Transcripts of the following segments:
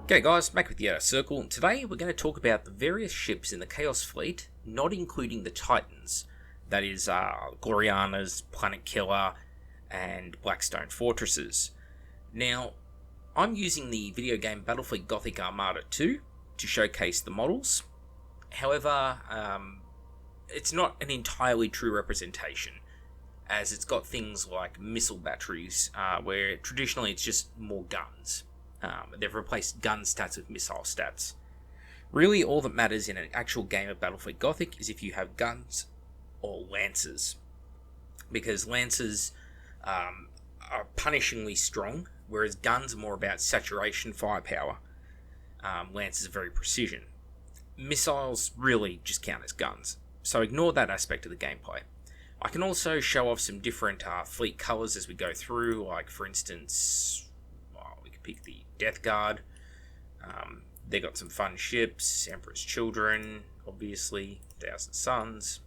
Okay guys, back with the Circle, and today we're going to talk about the various ships in the Chaos Fleet, not including the Titans, that is Gloriana's, Planet Killer, and Blackstone Fortresses. Now, I'm using the video game Battlefleet Gothic Armada 2 to showcase the models. However, it's not an entirely true representation, as it's got things like missile batteries, where traditionally it's just more guns. They've replaced gun stats with missile stats. Really, all that matters in an actual game of Battlefleet Gothic is if you have guns or lancers. Because lancers are punishingly strong, whereas guns are more about saturation firepower. Lancers are very precision. Missiles really just count as guns, so ignore that aspect of the gameplay. I can also show off some different fleet colours as we go through, like for instance, we could pick the Death Guard. They got some fun ships, Emperor's Children, obviously, Thousand Suns.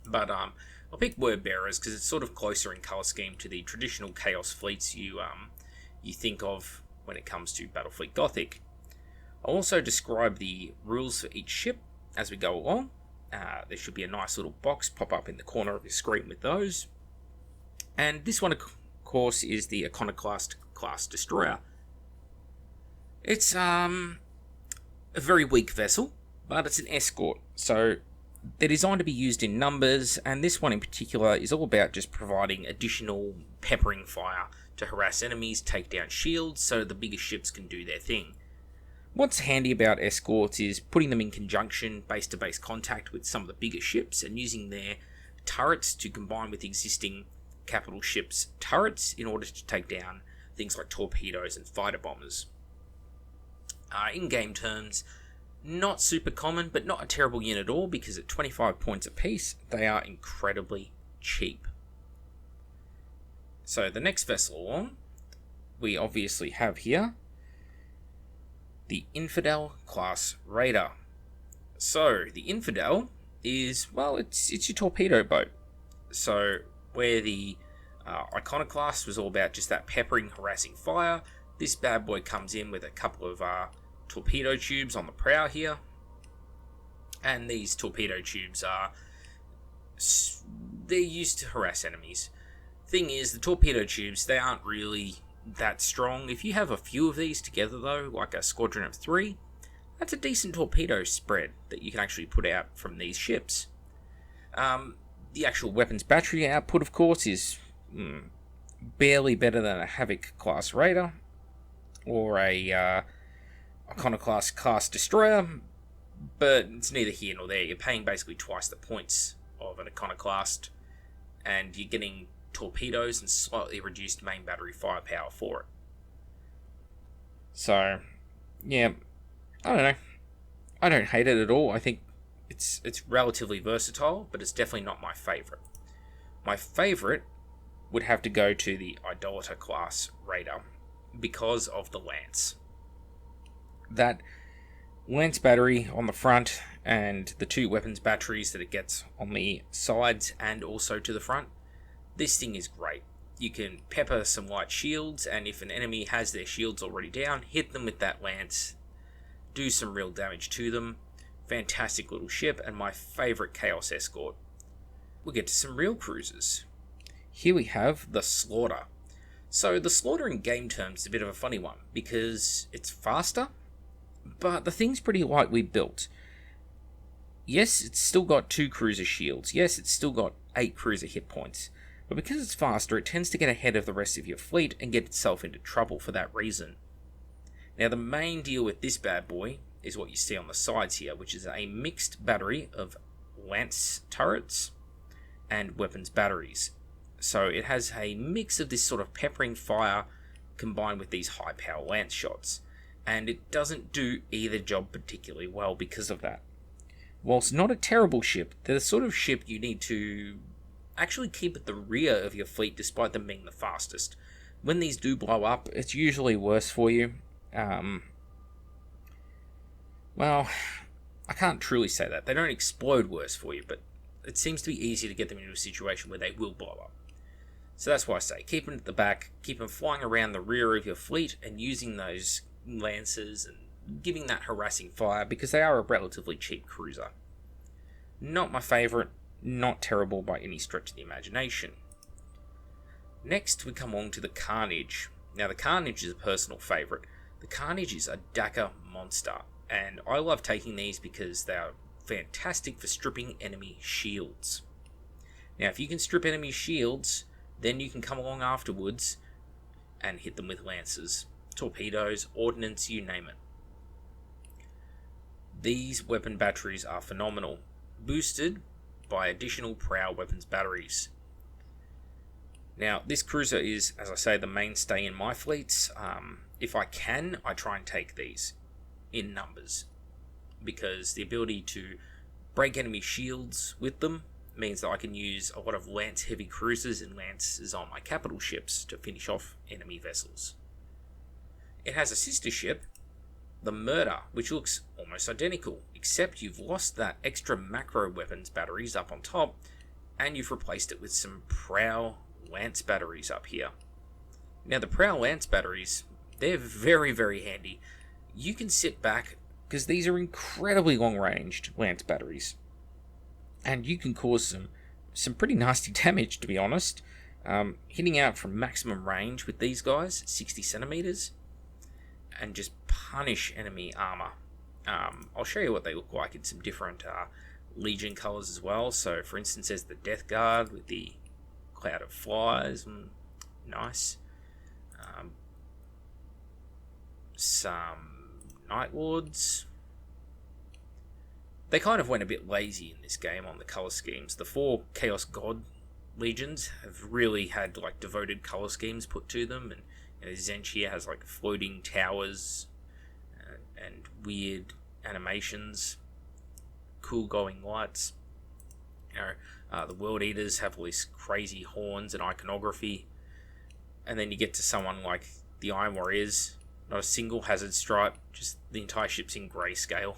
But I'll pick Word Bearers because it's sort of closer in colour scheme to the traditional Chaos fleets you think of when it comes to Battlefleet Gothic. I'll also describe the rules for each ship as we go along. There should be a nice little box pop up in the corner of your screen with those. And this one, of course, is the Iconoclast class destroyer. It's a very weak vessel, but it's an escort, so they're designed to be used in numbers, and this one in particular is all about just providing additional peppering fire to harass enemies, take down shields, so the bigger ships can do their thing. What's handy about escorts is putting them in conjunction, base-to-base contact with some of the bigger ships, and using their turrets to combine with existing capital ships' turrets in order to take down things like torpedoes and fighter bombers. In game terms, not super common, but not a terrible unit at all, because at 25 points apiece, they are incredibly cheap. So the next vessel along, we obviously have here the Infidel class Raider. So the Infidel is, well, it's your torpedo boat. So where the Iconoclast was all about just that peppering, harassing fire, this bad boy comes in with a couple of torpedo tubes on the prow here. And these torpedo tubes they're used to harass enemies. Thing is, the torpedo tubes, they aren't really that strong. If you have a few of these together though, like a squadron of 3, that's a decent torpedo spread that you can actually put out from these ships. The actual weapons battery output, of course, is barely better than a Havoc class Raider or a Iconoclast class destroyer, but it's neither here nor there. You're paying basically twice the points of an Iconoclast, and you're getting torpedoes and slightly reduced main battery firepower for it. So, yeah, I don't know. I don't hate it at all. I think it's relatively versatile, but it's definitely not my favourite. My favourite would have to go to the Idolater class Raider because of the Lance. That Lance battery on the front and the 2 weapons batteries that it gets on the sides and also to the front, this thing is great. You can pepper some light shields, and if an enemy has their shields already down, hit them with that lance, do some real damage to them. Fantastic little ship, and my favourite Chaos escort. We'll get to some real cruisers. Here we have the Slaughter. So the Slaughter in game terms is a bit of a funny one, because it's faster, but the thing's pretty lightly built. Yes, it's still got 2 cruiser shields. Yes, it's still got 8 cruiser hit points. But because it's faster, it tends to get ahead of the rest of your fleet and get itself into trouble for that reason. Now, the main deal with this bad boy is what you see on the sides here, which is a mixed battery of lance turrets and weapons batteries. So it has a mix of this sort of peppering fire combined with these high power lance shots, and it doesn't do either job particularly well because of that. Whilst not a terrible ship, they're the sort of ship you need to actually keep at the rear of your fleet despite them being the fastest. When these do blow up, it's usually worse for you. Well, I can't truly say that. They don't explode worse for you, but it seems to be easier to get them into a situation where they will blow up. So that's why I say keep them at the back, keep them flying around the rear of your fleet, and using those lancers and giving that harassing fire because they are a relatively cheap cruiser. Not my favourite, not terrible by any stretch of the imagination. Next, we come on to the CARNAGE. Now, the CARNAGE is a personal favourite. The CARNAGE is a Dakar monster, and I love taking these because they are fantastic for stripping enemy shields. Now, if you can strip enemy shields, then you can come along afterwards and hit them with lancers, torpedoes, ordnance, you name it. These weapon batteries are phenomenal, boosted by additional prow weapons batteries. Now, this cruiser is, as I say, the mainstay in my fleets. If I can, I try and take these in numbers, because the ability to break enemy shields with them means that I can use a lot of lance heavy cruisers and lances on my capital ships to finish off enemy vessels. It has a sister ship, the Murder, which looks almost identical, except you've lost that extra macro weapons batteries up on top, and you've replaced it with some prow lance batteries up here. Now, the prow lance batteries, they're very, very handy. You can sit back, because these are incredibly long-ranged lance batteries, and you can cause some pretty nasty damage, to be honest. Hitting out from maximum range with these guys, 60 centimeters, and just punish enemy armor. I'll show you what they look like in some different Legion colors as well. So, for instance, there's the Death Guard with the cloud of flies. Nice. Some Night Lords. They kind of went a bit lazy in this game on the color schemes. The 4 Chaos God Legions have really had like devoted color schemes put to them, and Zenchia has like floating towers and weird animations, cool glowing lights. The World Eaters have all these crazy horns and iconography, and then you get to someone like the Iron Warriors. Not a single hazard stripe, just the entire ship's in grayscale,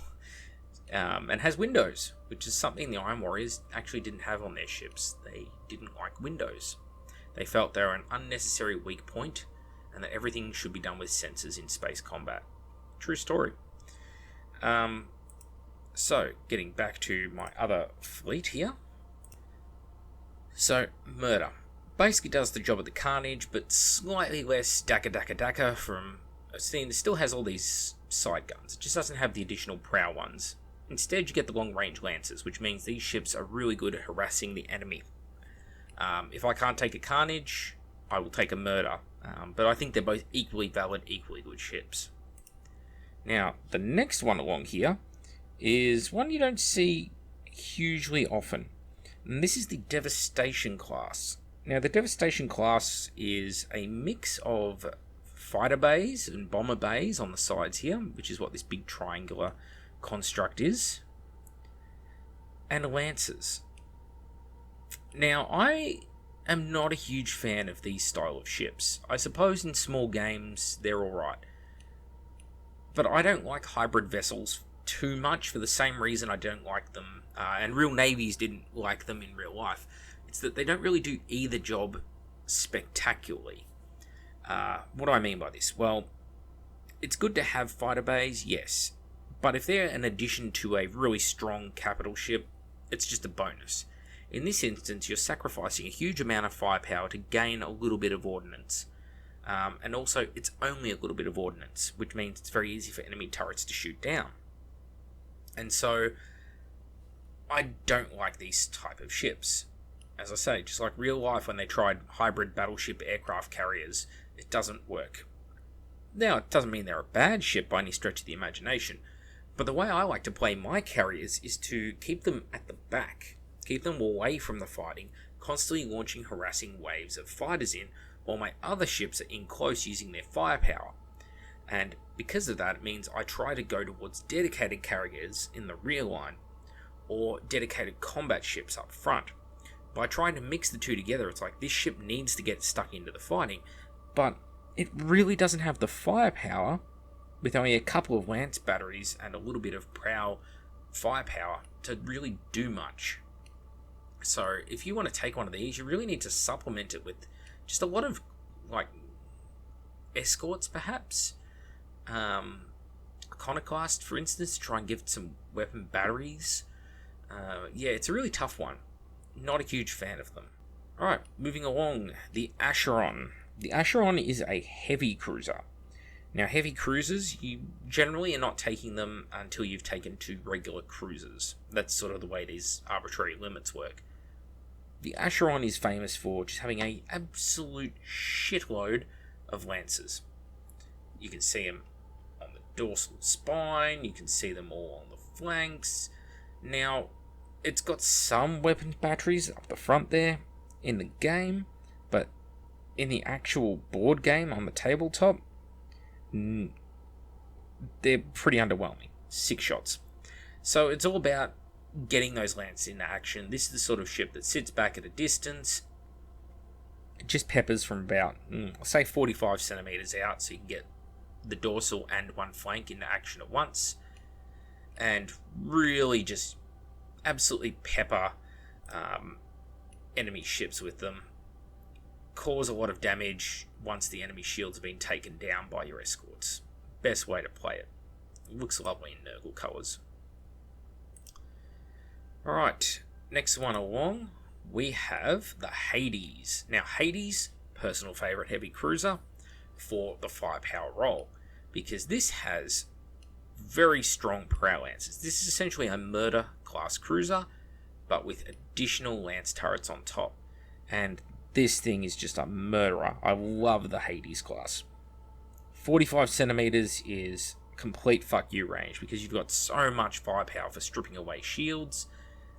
and has windows, which is something the Iron Warriors actually didn't have on their ships. They didn't like windows. They felt they were an unnecessary weak point, and that everything should be done with sensors in space combat. True story. So, getting back to my other fleet here. So, Murder basically does the job of the CARNAGE, but slightly less Dakar from Steam. It still has all these side guns. It just doesn't have the additional prow ones. Instead, you get the long-range lancers, which means these ships are really good at harassing the enemy. If I can't take a CARNAGE, I will take a Murder. But I think they're both equally valid, equally good ships. Now, the next one along here is one you don't see hugely often. And this is the Devastation class. Now, the Devastation class is a mix of fighter bays and bomber bays on the sides here, which is what this big triangular construct is, and lancers. Now, I am not a huge fan of these style of ships. I suppose in small games they're alright, but I don't like hybrid vessels too much for the same reason I don't like them, and real navies didn't like them in real life. It's that they don't really do either job spectacularly. What do I mean by this? Well, it's good to have fighter bays, yes, but if they're an addition to a really strong capital ship, it's just a bonus. In this instance, you're sacrificing a huge amount of firepower to gain a little bit of ordnance. And also, it's only a little bit of ordnance, which means it's very easy for enemy turrets to shoot down. And so, I don't like these type of ships. As I say, just like real life when they tried hybrid battleship aircraft carriers, it doesn't work. Now, it doesn't mean they're a bad ship by any stretch of the imagination, but the way I like to play my carriers is to keep them at the back, keep them away from the fighting, constantly launching harassing waves of fighters in, while my other ships are in close using their firepower. And because of that, it means I try to go towards dedicated carriers in the rear line, or dedicated combat ships up front. By trying to mix the two together, it's like this ship needs to get stuck into the fighting, but it really doesn't have the firepower, with only a couple of lance batteries and a little bit of prow firepower, to really do much. So if you want to take one of these, you really need to supplement it with just a lot of, like, escorts perhaps, Iconoclast, for instance, to try and give it some weapon batteries. Yeah, it's a really tough one. Not a huge fan of them. Alright, moving along. The Acheron. The Acheron is a heavy cruiser. Now, heavy cruisers, you generally are not taking them until you've taken 2 regular cruisers. That's sort of the way these arbitrary limits work. The Acheron is famous for just having an absolute shitload of lancers. You can see them on the dorsal spine, you can see them all on the flanks. Now, it's got some weapons batteries up the front there in the game, but in the actual board game on the tabletop, they're pretty underwhelming. 6 shots. So it's all about getting those lances into action. This is the sort of ship that sits back at a distance. It just peppers from about, say 45 centimeters out, so you can get the dorsal and one flank into action at once. And really just absolutely pepper enemy ships with them. Cause a lot of damage once the enemy shields have been taken down by your escorts. Best way to play it. It looks lovely in Nurgle colours. Alright, next one along, we have the Hades. Now, Hades, personal favourite heavy cruiser for the firepower role, because this has very strong prow lances. This is essentially a murder class cruiser, but with additional lance turrets on top. And this thing is just a murderer. I love the Hades class. 45 centimeters is complete fuck you range, because you've got so much firepower for stripping away shields.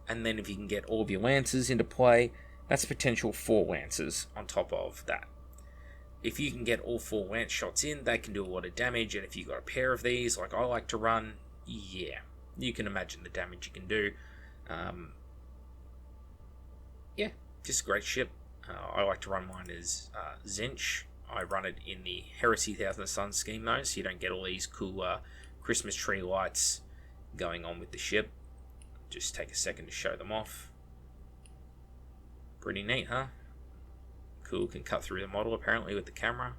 And then if you can get all of your lances into play, that's a potential 4 lances on top of that. If you can get all 4 lance shots in, they can do a lot of damage. And if you've got a pair of these, like I like to run, yeah, you can imagine the damage you can do. Yeah, just a great ship. I like to run mine as Zinch. I run it in the Heresy Thousand Suns scheme though, so you don't get all these cool Christmas tree lights going on with the ship. Just take a second to show them off. Pretty neat, huh? Cool, can cut through the model apparently with the camera.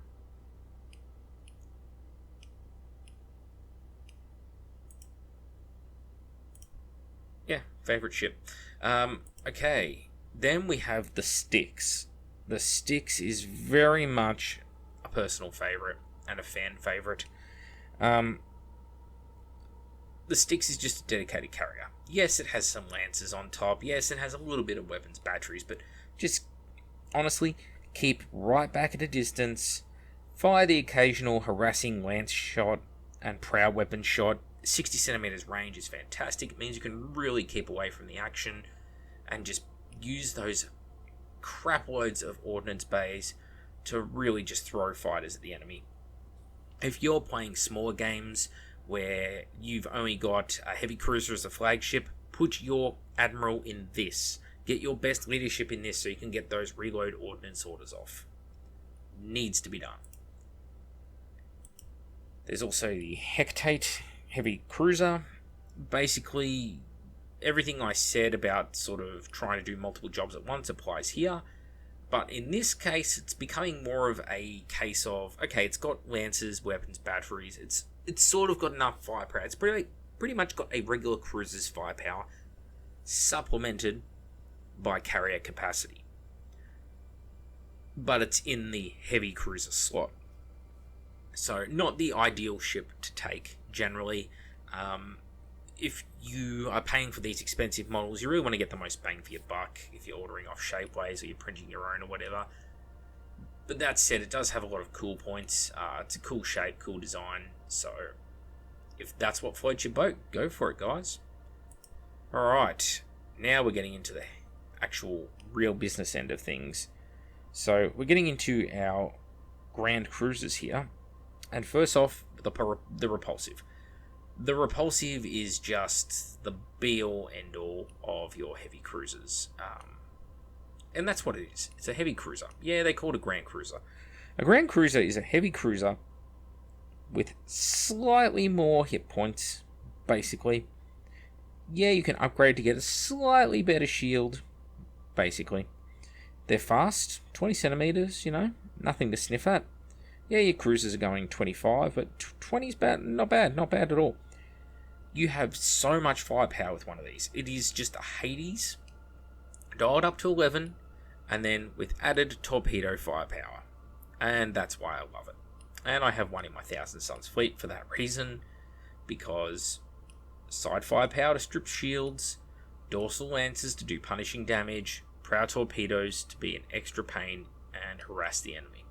Yeah, favourite ship. Okay, then we have the Styx. The Styx is very much a personal favourite and a fan favourite. The Styx is just a dedicated carrier. Yes, it has some lances on top. Yes, it has a little bit of weapons batteries, but just honestly, keep right back at a distance. Fire the occasional harassing lance shot and prow weapon shot. 60 centimeters range is fantastic. It means you can really keep away from the action and just use those crap loads of ordnance bays to really just throw fighters at the enemy. If you're playing smaller games where you've only got a heavy cruiser as a flagship, put your admiral in this. Get your best leadership in this so you can get those reload ordnance orders off. Needs to be done. There's also the Hecate heavy cruiser. Basically, everything I said about sort of trying to do multiple jobs at once applies here. But in this case, it's becoming more of a case of, okay, it's got lances, weapons, batteries. It's sort of got enough firepower. It's pretty much got a regular cruiser's firepower, supplemented by carrier capacity. But it's in the heavy cruiser slot. So, not the ideal ship to take, generally. If you are paying for these expensive models, you really want to get the most bang for your buck if you're ordering off Shapeways or you're printing your own or whatever. But that said, it does have a lot of cool points. It's a cool shape, cool design. So, if that's what floats your boat, go for it, guys. Alright, now we're getting into the actual real business end of things. So, we're getting into our grand cruisers here. And first off, the Repulsive. The Repulsive is just the be-all, end-all of your heavy cruisers. And that's what it is. It's a heavy cruiser. Yeah, they call it a Grand Cruiser. A Grand Cruiser is a heavy cruiser with slightly more hit points, basically. Yeah, you can upgrade to get a slightly better shield, basically. They're fast, 20 centimeters, nothing to sniff at. Yeah, your cruisers are going 25, but 20 is bad, not bad at all. You have so much firepower with one of these. It is just a Hades, dialed up to 11, and then with added torpedo firepower. And that's why I love it. And I have one in my Thousand Suns fleet for that reason, because side firepower to strip shields, dorsal lances to do punishing damage, prow torpedoes to be an extra pain and harass the enemy.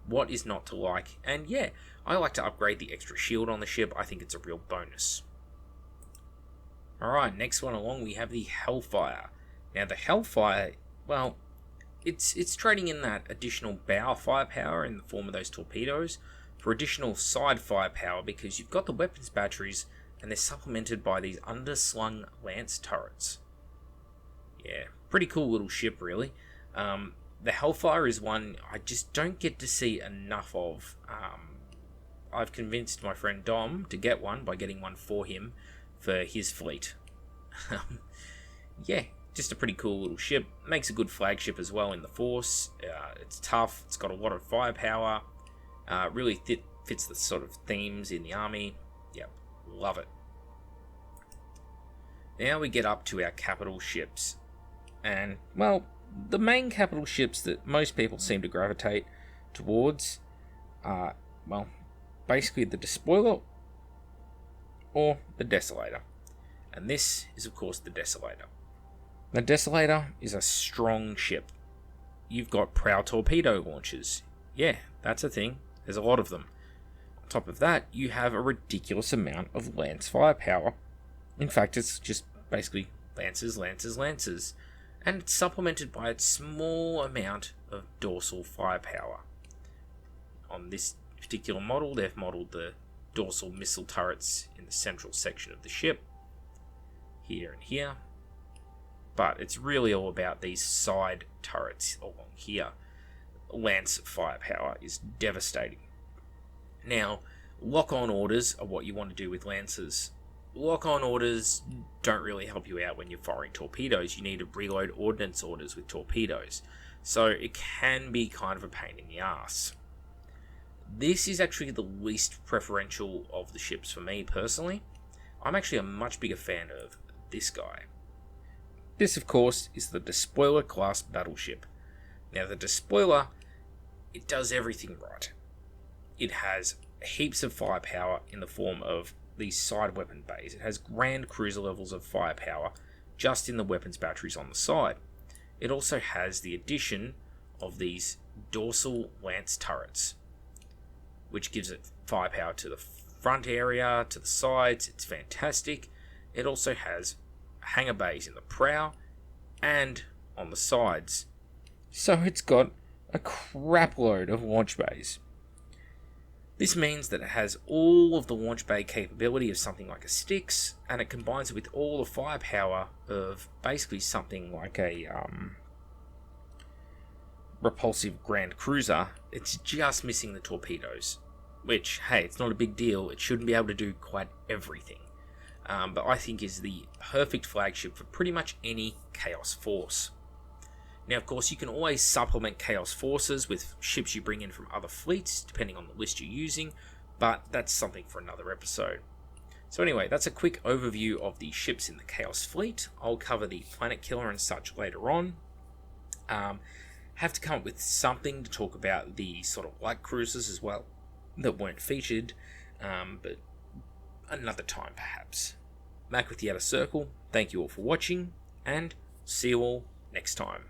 What is not to like? And yeah, I like to upgrade the extra shield on the ship. I think it's a real bonus. Alright, next one along we have the Hellfire. Now the Hellfire, well, it's trading in that additional bow firepower in the form of those torpedoes for additional side firepower, because you've got the weapons batteries and they're supplemented by these underslung lance turrets. Yeah, pretty cool little ship really. The Hellfire is one I just don't get to see enough of. I've convinced my friend Dom to get one by getting one for him for his fleet. Yeah, just a pretty cool little ship. Makes a good flagship as well in the Force. It's tough, it's got a lot of firepower. Really fits the sort of themes in the army. Yep, love it. Now we get up to our capital ships. And, well, the main capital ships that most people seem to gravitate towards are, well, basically the Despoiler or the Desolator. And this is, of course, the Desolator. The Desolator is a strong ship. You've got prow torpedo launchers. Yeah, that's a thing. There's a lot of them. On top of that, you have a ridiculous amount of lance firepower. In fact, it's just basically lances, lances, lances. And it's supplemented by a small amount of dorsal firepower. On this particular model, they've modelled the dorsal missile turrets in the central section of the ship, here and here. But it's really all about these side turrets along here. Lance firepower is devastating. Now, lock-on orders are what you want to do with lances. Lock-on orders don't really help you out when you're firing torpedoes. You need to reload ordnance orders with torpedoes. So it can be kind of a pain in the ass. This is actually the least preferential of the ships for me personally. I'm actually a much bigger fan of this guy. This, of course, is the Despoiler class battleship. Now, the Despoiler, it does everything right. It has heaps of firepower in the form of these side weapon bays. It has grand cruiser levels of firepower just in the weapons batteries on the side. It also has the addition of these dorsal lance turrets, which gives it firepower to the front area, to the sides. It's fantastic. It also has hangar bays in the prow and on the sides. So it's got a crap load of launch bays. This means that it has all of the launch bay capability of something like a Styx, and it combines it with all the firepower of basically something like a repulsive Grand Cruiser. It's just missing the torpedoes, which, hey, it's not a big deal. It shouldn't be able to do quite everything. But I think is the perfect flagship for pretty much any Chaos Force. Now, of course, you can always supplement Chaos Forces with ships you bring in from other fleets, depending on the list you're using, but that's something for another episode. So anyway, that's a quick overview of the ships in the Chaos Fleet. I'll cover the Planet Killer and such later on. Have to come up with something to talk about the sort of light cruisers as well that weren't featured, but another time perhaps. Mac with the Outer Circle, thank you all for watching, and see you all next time.